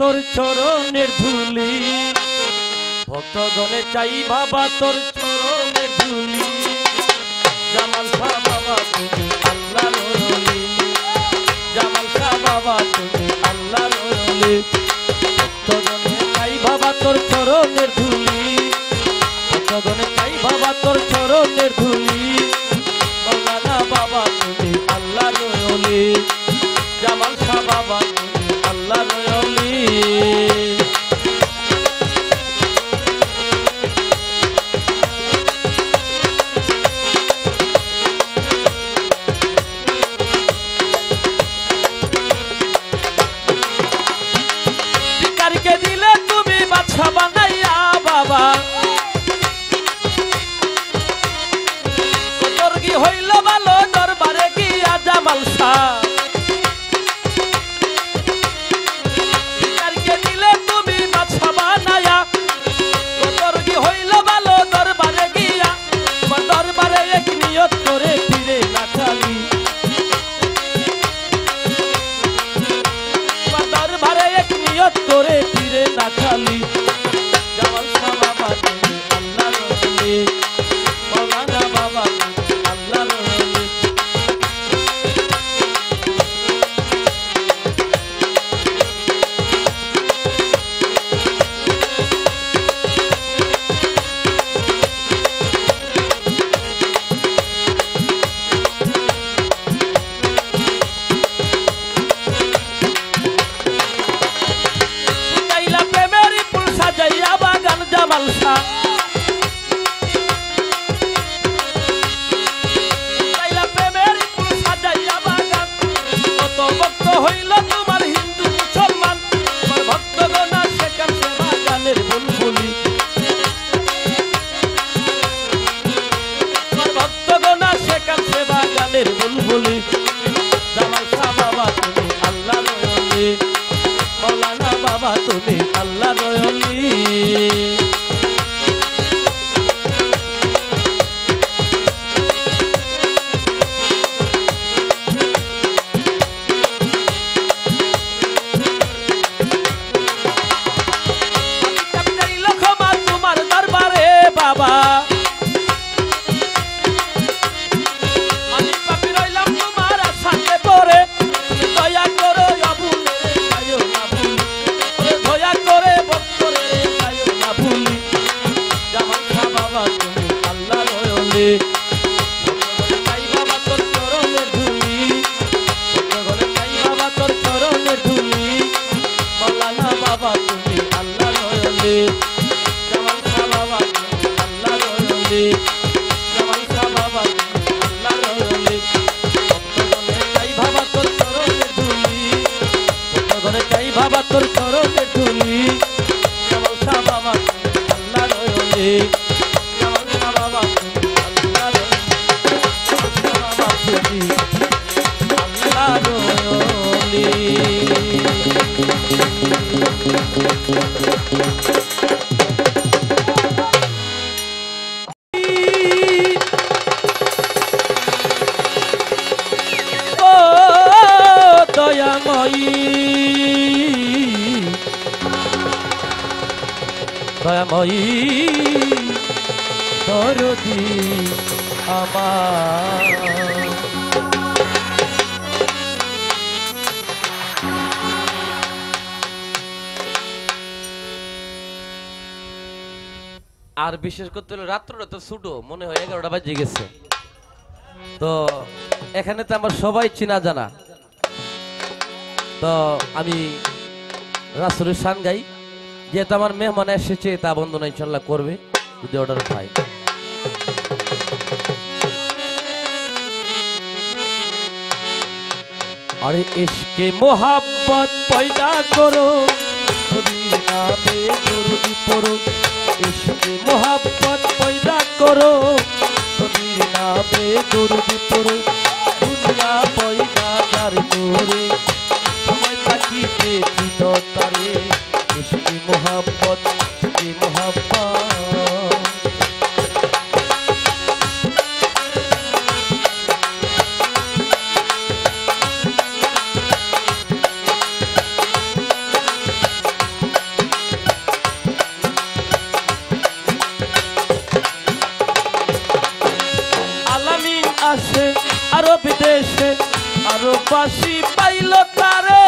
তোর চরণের ধুলি ভক্তগণে চাই বাবা তোর চরণের ধুলি জামাল শাহ বাবা তুমি আল্লাহর ওলি জামাল শাহ বাবা তুমি আল্লাহর ওলি ভক্তগণে চাই বাবা তোর চরণের ধুলি ভক্তগণে চাই বাবা তোর চরণের ধুলি মাওলানা বাবা তুমি আল্লাহর ওলি জামাল শাহ বাবা তুমি আল্লাহর ওলি বানাইয়া বাবা তোর কি হইল ভালো দরবারে গিয়া জামাল শাহ শিকারকে দিলে তুমি বাদশা বানাইয়া তোর কি হইল ভালো দরবারে গিয়া তোমার দরবারে এক নিয়ত করে ফিরে না খালি তোমার দরবারে এক নিয়ত করে ফিরে না খালি জামাল শাহ তাইলা প্রেমের ফুল সাজাইয়া বাগান কত ভক্ত হইল তোমার হিন্দু মুসলমান তোমার ভক্তগণ সেখান সে বাগানের বুলবুলি তোমার ভক্তগণ সেখান সে বাগানের বুলবুলি জামাল শাহ বাবা তুমি আল্লাহর ওলি মাওলানা বাবা তুমি আল্লাহর ওলি বাবা আমি পাপি রইলাম তোমার আশাতে পড়ে দয়া করে অবুলে যাইও না ভুলি দয়া করে ভক্তরে যাইও না ভুলি জামাল শাহ বাবা তুমি আল্লাহর ওলি চাই বাবা তোর চরণের ধুলি ভক্তগণে চাই বাবা তোর চরণের ধুলি মাওলানা বাবা তুমি আল্লাহর ওলি জামাল শাহ বাবা জামাল শাহ বাবা আল্লাহর ওলি ভক্তগণে চাই বাবা তোর চরণের ধুলি ভক্তগণে চাই বাবা তোর চরণের ধুলি জামাল শাহ বাবা আল্লাহর ওলি জামাল শাহ বাবা আল্লাহর বাবা তুমি আল্লাহর ওলি দয়াময়ী দরদি আমার আর বিশেষ করতে হলো রাত্রটা তো ছোট মনে হয় 11টা বাজে গেছে তো এখানে তো আমার সবাই চেনা জানা তো আমি রাসূলের শান গাই যেহেতু আমার মেহমান এসেছে তা বন্দনা ইনশাআল্লাহ করবে যদি অর্ডার পাই अरे इश्क़े मोहब्बत पैदा करो नामे दुरूद पढ़ो इश्क़े मोहब्बत पैदा करो नामे दुरूद पढ़ो दुनिया पैदा कर तोरे समय ताकीते चिनो तारे इश्क़े मोहब्बत আরো বিদেশে আরো বাসি পাইল তারে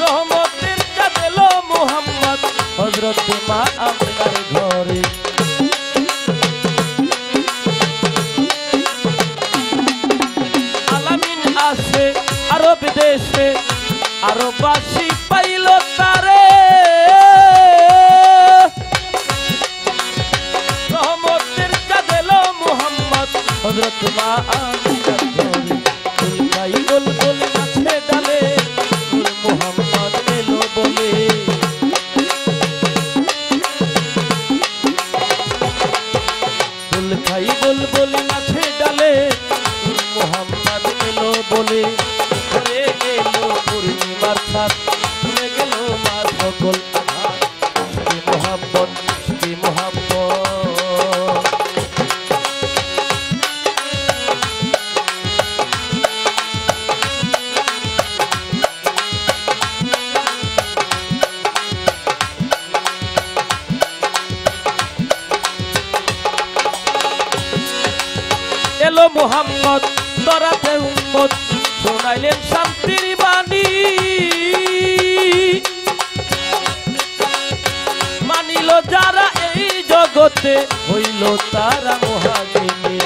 রহমতের চাঁদ এলো মুহাম্মদ হযরত মা আমিনার ঘরে আলামিন আসে আরো বিদেশে আরো বাসি পাইল তারে রহমতের চাঁদ এলো মুহাম্মদ হযরত মা আমিনার ঘরে দুলকাই গোল গোল গাছে ডালে নূর মুহাম্মদ এলো বলে দুলকাই গোল গোল গাছে ডালে নূর মুহাম্মদ এলো বলে ঘরে এলো পূর্ণিমার চাঁদ ভুলে গেল মা সকল আঘাত ইশকে মুহাম্মদ ইশকে মুহাম্মদ এলো মুহাম্মদ দরাতে উম্মত শোনাইলেন শান্তির বাণী মানিল যারা এই জগতে হইল তারা মহাজ্ঞানী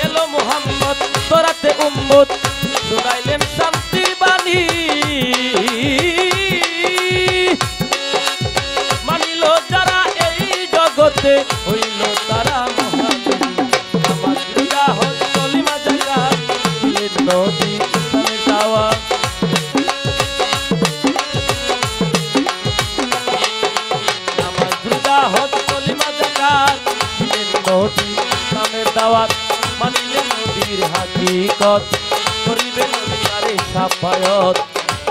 এলো মুহাম্মদ দরাতে উম্মত শোনাইলেন শান্তির বাণী মানিল যারা এই জগতে হইল তারা মহাজ্ঞানী আমার দুর্গা হল কলিমা জায়গা নদী ইসলামের দাওয়াত আমার দুর্গা হল কলিমা জায়গা নদী ইসলামের দাওয়াত মানিলে নবীর হাকিকত করিবে নবীর সাফায়াত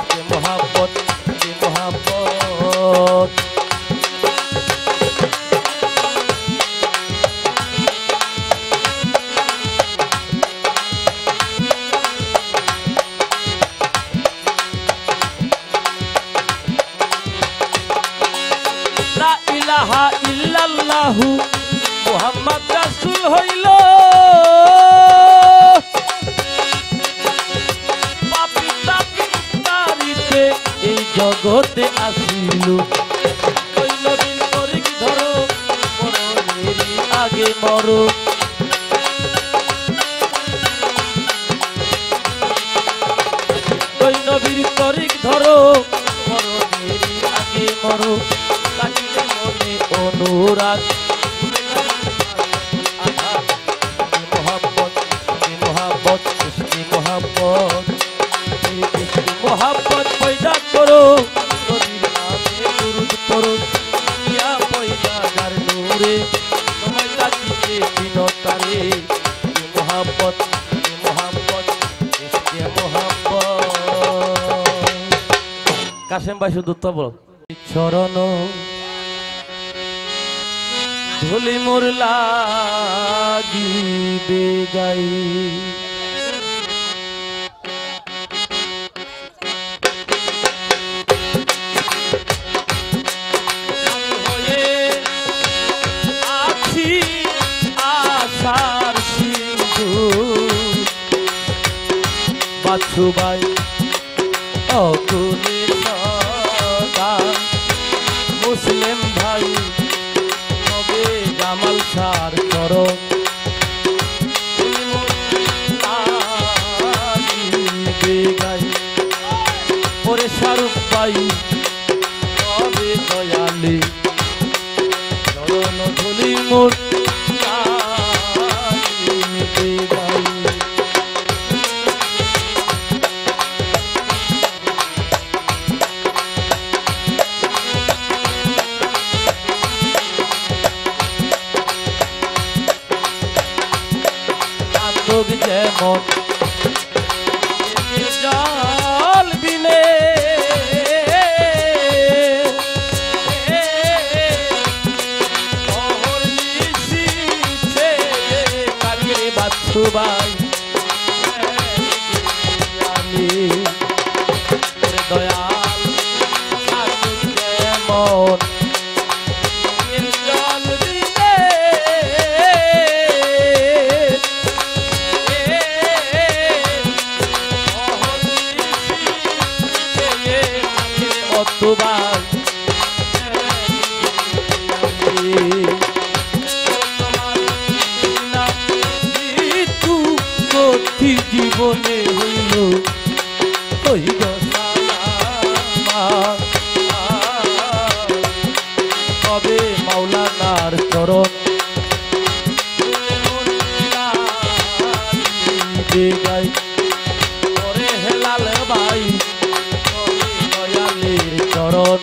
যে মোহাব্বত যে মোহাব্বত লা ইলাহা ইল্লাল্লাহু মুহাম্মদ রাসূল হইল এই জগতে আসিল ওই নবীর তরিক ধরো মরণেরই আগে মরো ওই নবীর তরিক ধরো মরণেরই আগে মরো লাগিলে মনে অনুরাগ আঘাত মোহাব্বত মোহাব্বত মোহাব্বত মোহাব্বত পয়দা করো নবীর নামে দুরূদ পড়ো ইয়া পয়দা যার নূরে তোমায় তাকিয়ে বিনতারে মোহাব্বত মোহাব্বত ইশকে মোহাব্বত কাশেম ভাই শুধু তো বল চরণ ধুলি মোর লাগিবে গাই আশার সিন্ধু বাছু ভাই অকুলে সদা মুসলিম ভাই কবে জামাল সার করো গাই ওরে শাহরুখ ভাই কবে দয়ালে চরণ ধুলি মোর যেমন জল বিনে বাছু ভাই মন জল দিতে অতবার জীবনে হইল ওই তবে মাওলানার চরণ গাই ওরে হেলাল ভাই দয়ালের চরণ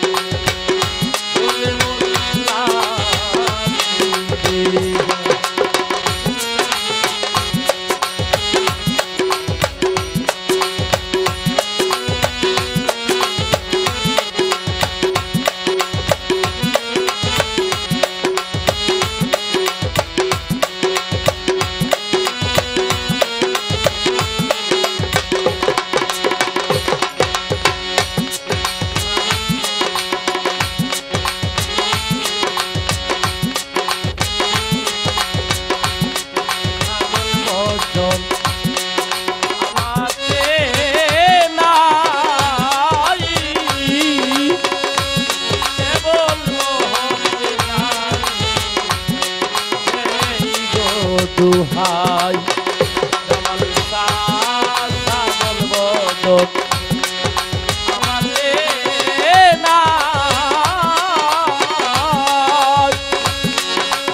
দুহাই জামাল সাগল বদন আমারে না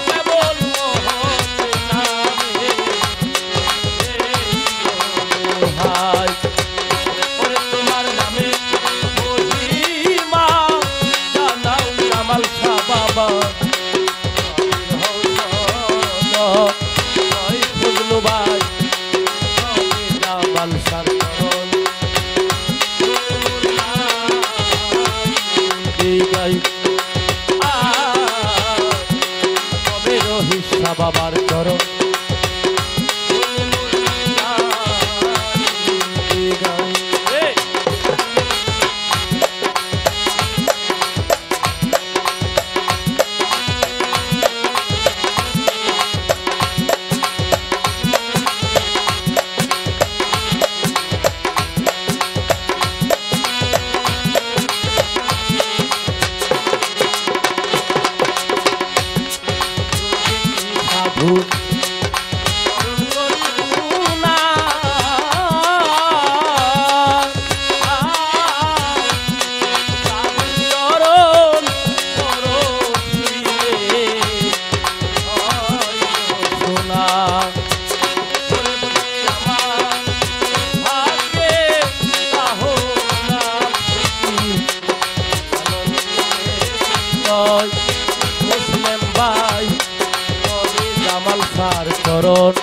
কেবল মোহন নামে দুহাই ওরে তোমার নামে মহিমা জানাও জামাল শাহ বাবা ভাই জামাল সারণ তবে রহিসা বাবার চরণ মুসলিম ভাই জামাল সার চরণ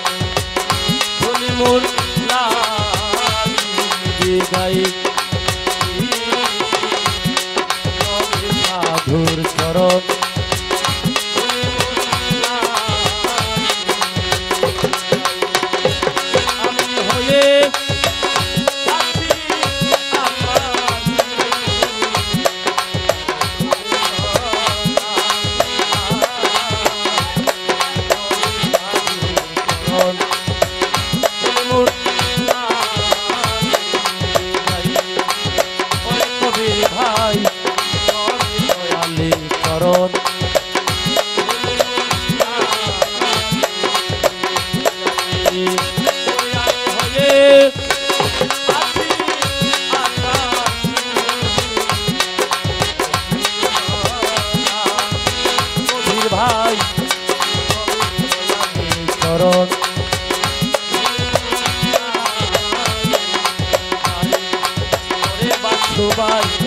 হলিমুর গাই সাধুর চরণ আমি হয়ে ভাই দয়ালে চরণ ভাই চরণ ভাই